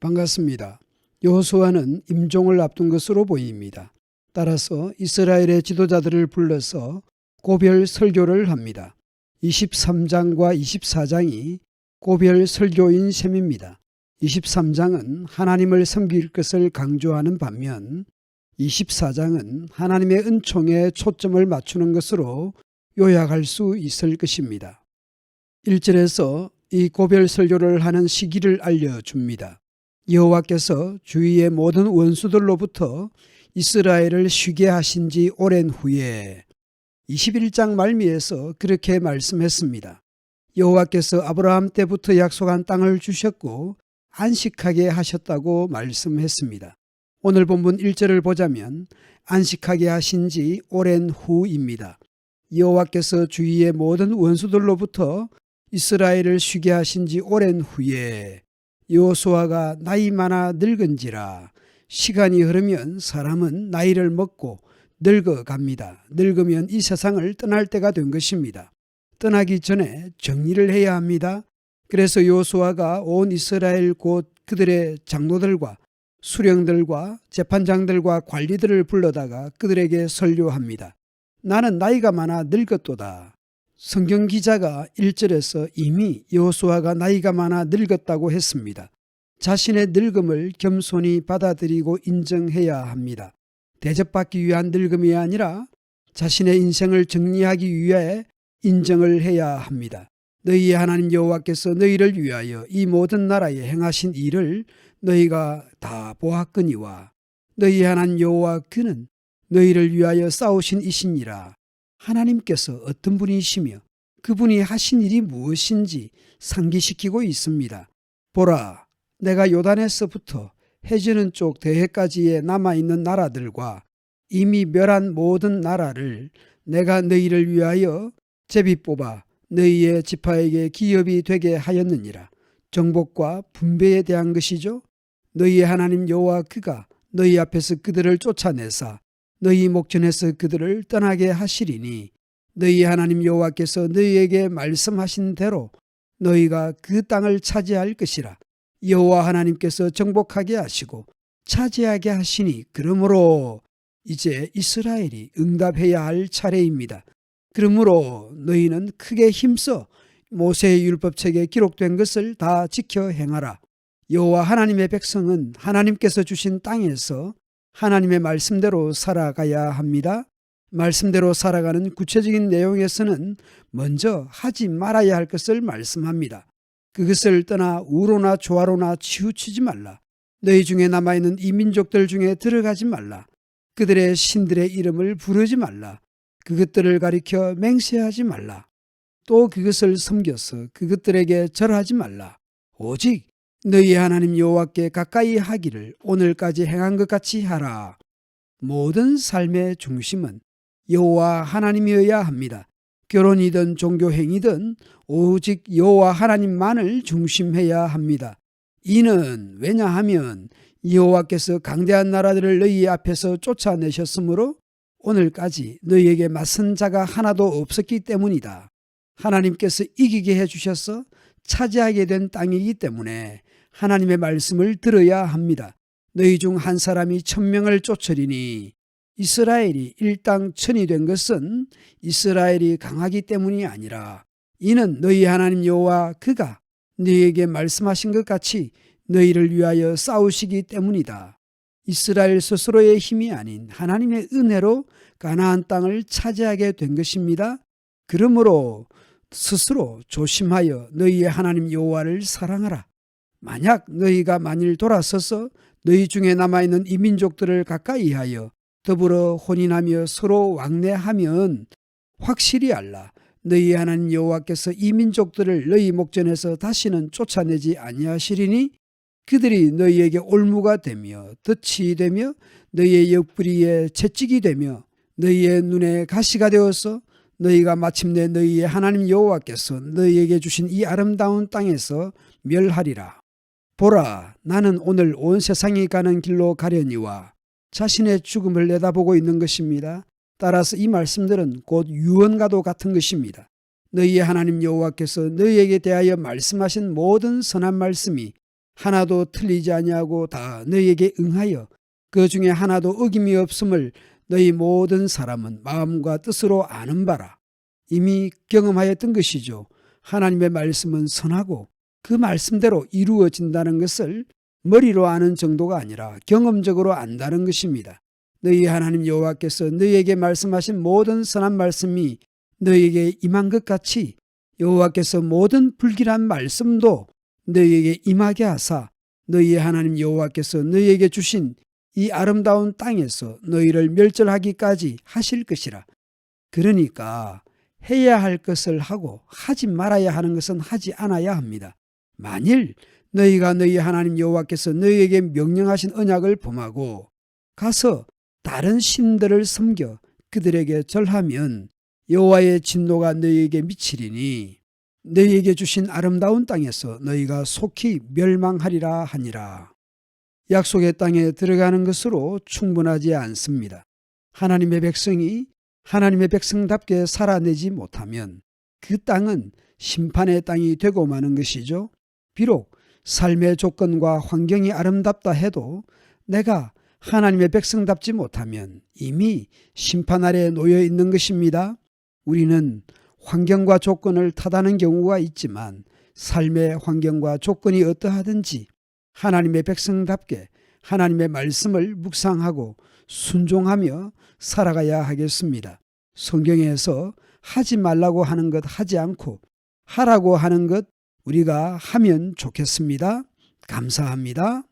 반갑습니다. 여호수아는 임종을 앞둔 것으로 보입니다. 따라서 이스라엘의 지도자들을 불러서 고별 설교를 합니다. 23장과 24장이 고별 설교인 셈입니다. 23장은 하나님을 섬길 것을 강조하는 반면 24장은 하나님의 은총에 초점을 맞추는 것으로 요약할 수 있을 것입니다. 1절에서 이 고별 설교를 하는 시기를 알려줍니다. 여호와께서 주위의 모든 원수들로부터 이스라엘을 쉬게 하신 지 오랜 후에 21장 말미에서 그렇게 말씀했습니다. 여호와께서 아브라함 때부터 약속한 땅을 주셨고 안식하게 하셨다고 말씀했습니다. 오늘 본문 1절을 보자면 안식하게 하신 지 오랜 후입니다. 여호와께서 주위의 모든 원수들로부터 이스라엘을 쉬게 하신 지 오랜 후에 여호수아가 나이 많아 늙은지라. 시간이 흐르면 사람은 나이를 먹고 늙어갑니다. 늙으면 이 세상을 떠날 때가 된 것입니다. 떠나기 전에 정리를 해야 합니다. 그래서 여호수아가 온 이스라엘 곧 그들의 장로들과 수령들과 재판장들과 관리들을 불러다가 그들에게 설교합니다. 나는 나이가 많아 늙었도다. 성경 기자가 1절에서 이미 여호수아가 나이가 많아 늙었다고 했습니다. 자신의 늙음을 겸손히 받아들이고 인정해야 합니다. 대접받기 위한 늙음이 아니라 자신의 인생을 정리하기 위해 인정을 해야 합니다. 너희의 하나님 여호와께서 너희를 위하여 이 모든 나라에 행하신 일을 너희가 다 보았거니와 너희의 하나님 여호와 그는 너희를 위하여 싸우신 이시니라. 하나님께서 어떤 분이시며 그분이 하신 일이 무엇인지 상기시키고 있습니다. 보라, 내가 요단에서부터 해지는 쪽 대해까지에 남아있는 나라들과 이미 멸한 모든 나라를 내가 너희를 위하여 제비 뽑아 너희의 지파에게 기업이 되게 하였느니라. 정복과 분배에 대한 것이죠. 너희의 하나님 여호와 그가 너희 앞에서 그들을 쫓아내사 너희 목전에서 그들을 떠나게 하시리니 너희 하나님 여호와께서 너희에게 말씀하신 대로 너희가 그 땅을 차지할 것이라. 여호와 하나님께서 정복하게 하시고 차지하게 하시니 그러므로 이제 이스라엘이 응답해야 할 차례입니다. 그러므로 너희는 크게 힘써 모세의 율법책에 기록된 것을 다 지켜 행하라. 여호와 하나님의 백성은 하나님께서 주신 땅에서 하나님의 말씀대로 살아가야 합니다. 말씀대로 살아가는 구체적인 내용에서는 먼저 하지 말아야 할 것을 말씀합니다. 그것을 떠나 우로나 조화로나 치우치지 말라. 너희 중에 남아있는 이 민족들 중에 들어가지 말라. 그들의 신들의 이름을 부르지 말라. 그것들을 가리켜 맹세하지 말라. 또 그것을 섬겨서 그것들에게 절하지 말라. 오직 너희 하나님 여호와께 가까이 하기를 오늘까지 행한 것 같이 하라. 모든 삶의 중심은 여호와 하나님이어야 합니다. 결혼이든 종교행위든 오직 여호와 하나님만을 중심해야 합니다. 이는 왜냐하면 여호와께서 강대한 나라들을 너희 앞에서 쫓아내셨으므로 오늘까지 너희에게 맞선 자가 하나도 없었기 때문이다. 하나님께서 이기게 해주셔서 차지하게 된 땅이기 때문에 하나님의 말씀을 들어야 합니다. 너희 중 한 사람이 1000명을 쫓으리니 이스라엘이 일당천이 된 것은 이스라엘이 강하기 때문이 아니라 이는 너희 하나님 여호와 그가 너희에게 말씀하신 것 같이 너희를 위하여 싸우시기 때문이다. 이스라엘 스스로의 힘이 아닌 하나님의 은혜로 가나안 땅을 차지하게 된 것입니다. 그러므로 스스로 조심하여 너희의 하나님 여호와를 사랑하라. 만약 너희가 만일 돌아서서 너희 중에 남아있는 이 민족들을 가까이 하여 더불어 혼인하며 서로 왕래하면 확실히 알라. 너희 하나님 여호와께서 이 민족들을 너희 목전에서 다시는 쫓아내지 아니하시리니 그들이 너희에게 올무가 되며 덫이 되며 너희의 옆구리에 채찍이 되며 너희의 눈에 가시가 되어서 너희가 마침내 너희의 하나님 여호와께서 너희에게 주신 이 아름다운 땅에서 멸하리라. 보라, 나는 오늘 온 세상이 가는 길로 가려니와 자신의 죽음을 내다보고 있는 것입니다. 따라서 이 말씀들은 곧 유언과도 같은 것입니다. 너희의 하나님 여호와께서 너희에게 대하여 말씀하신 모든 선한 말씀이 하나도 틀리지 아니하고 다 너희에게 응하여 그 중에 하나도 어김이 없음을 너희 모든 사람은 마음과 뜻으로 아는 바라. 이미 경험하였던 것이죠. 하나님의 말씀은 선하고 그 말씀대로 이루어진다는 것을 머리로 아는 정도가 아니라 경험적으로 안다는 것입니다. 너희 하나님 여호와께서 너희에게 말씀하신 모든 선한 말씀이 너희에게 임한 것 같이 여호와께서 모든 불길한 말씀도 너희에게 임하게 하사 너희의 하나님 여호와께서 너희에게 주신 이 아름다운 땅에서 너희를 멸절하기까지 하실 것이라. 그러니까 해야 할 것을 하고 하지 말아야 하는 것은 하지 않아야 합니다. 만일 너희가 너희 하나님 여호와께서 너희에게 명령하신 언약을 범하고 가서 다른 신들을 섬겨 그들에게 절하면 여호와의 진노가 너희에게 미치리니 너희에게 주신 아름다운 땅에서 너희가 속히 멸망하리라 하니라. 약속의 땅에 들어가는 것으로 충분하지 않습니다. 하나님의 백성이 하나님의 백성답게 살아내지 못하면 그 땅은 심판의 땅이 되고 마는 것이죠. 비록 삶의 조건과 환경이 아름답다 해도 내가 하나님의 백성답지 못하면 이미 심판 아래에 놓여 있는 것입니다. 우리는 환경과 조건을 탓하는 경우가 있지만 삶의 환경과 조건이 어떠하든지 하나님의 백성답게 하나님의 말씀을 묵상하고 순종하며 살아가야 하겠습니다. 성경에서 하지 말라고 하는 것 하지 않고 하라고 하는 것 우리가 하면 좋겠습니다. 감사합니다.